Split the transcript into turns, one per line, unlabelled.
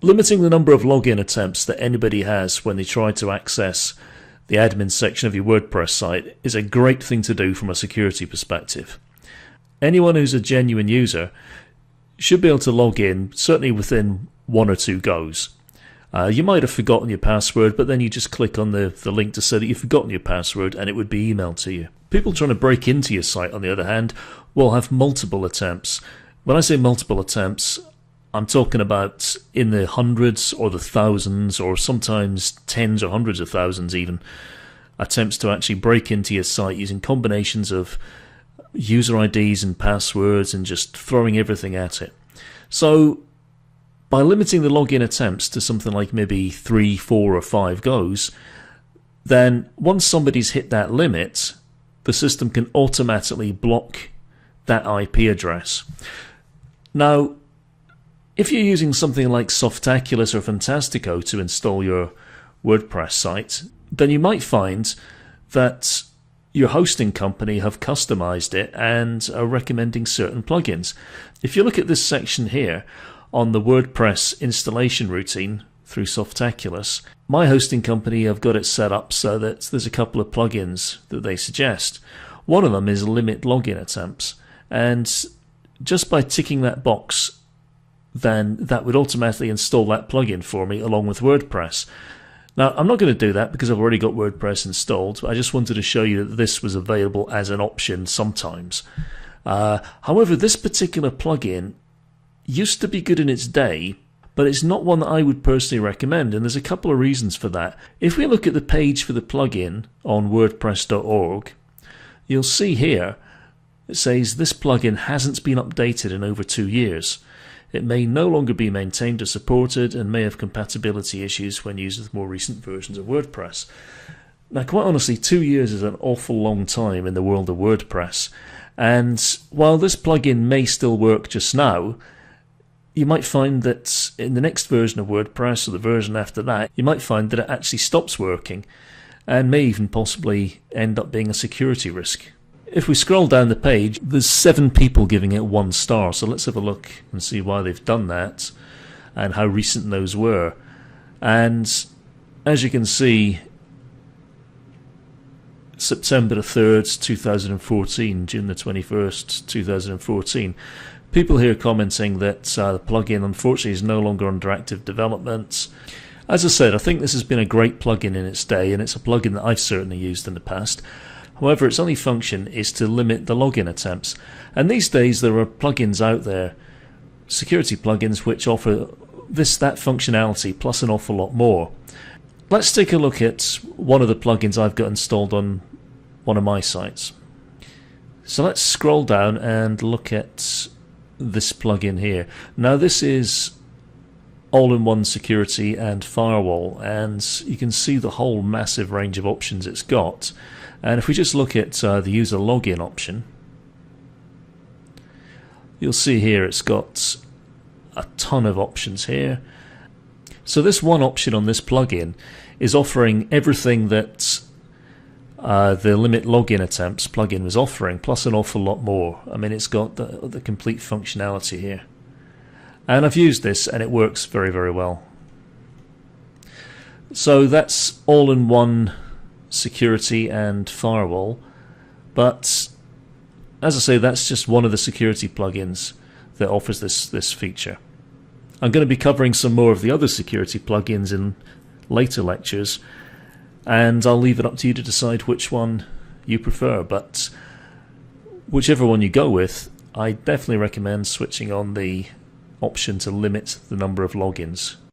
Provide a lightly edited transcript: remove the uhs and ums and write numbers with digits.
Limiting the number of login attempts that anybody has when they try to access the admin section of your WordPress site is a great thing to do from a security perspective. Anyone who's a genuine user should be able to log in, certainly within 1 or 2 goes. You might have forgotten your password, but then you just click on the link to say that you've forgotten your password and it would be emailed to you. People trying to break into your site, on the other hand, will have multiple attempts. When I say multiple attempts, I'm talking about in the hundreds or the thousands, or sometimes tens or hundreds of thousands even, attempts to actually break into your site using combinations of user IDs and passwords and just throwing everything at it. So by limiting the login attempts to something like maybe 3, 4 or 5 goes, then once somebody's hit that limit, the system can automatically block that IP address. Now, if you're using something like Softaculous or Fantastico to install your WordPress site, then you might find that your hosting company have customized it and are recommending certain plugins. If you look at this section here on the WordPress installation routine through Softaculous, my hosting company have got it set up so that there's a couple of plugins that they suggest. One of them is limit login attempts, and just by ticking that box, then that would automatically install that plugin for me along with WordPress. Now, I'm not going to do that because I've already got WordPress installed. I just wanted to show you that this was available as an option sometimes. However, this particular plugin used to be good in its day, but it's not one that I would personally recommend, and there's a couple of reasons for that. If we look at the page for the plugin on WordPress.org, you'll see here it says this plugin hasn't been updated in over 2 years. It may no longer be maintained or supported and may have compatibility issues when used with more recent versions of WordPress. Now, quite honestly, 2 years is an awful long time in the world of WordPress, and while this plugin may still work just now, you might find that in the next version of WordPress or the version after that, you might find that it actually stops working and may even possibly end up being a security risk. If we scroll down the page, there's 7 people giving it 1 star, so let's have a look and see why they've done that and how recent those were. And as you can see, September the 3rd, 2014, June the 21st, 2014, people here commenting that the plugin unfortunately is no longer under active development. As I said, I think this has been a great plugin in its day, and it's a plugin that I've certainly used in the past. However, its only function is to limit the login attempts. And these days there are plugins out there, security plugins, which offer that functionality plus an awful lot more. Let's take a look at one of the plugins I've got installed on one of my sites. So let's scroll down and look at this plugin here. Now this is all-in-one security and firewall, and you can see the whole massive range of options it's got. And if we just look at the user login option, you'll see here it's got a ton of options here. So this one option on this plugin is offering everything that the limit login attempts plugin was offering, plus an awful lot more. I mean, it's got the complete functionality here. And I've used this and it works very, very well. So that's all-in-one security and firewall, but as I say, that's just one of the security plugins that offers this feature. I'm going to be covering some more of the other security plugins in later lectures, and I'll leave it up to you to decide which one you prefer, but whichever one you go with, I definitely recommend switching on the option to limit the number of logins.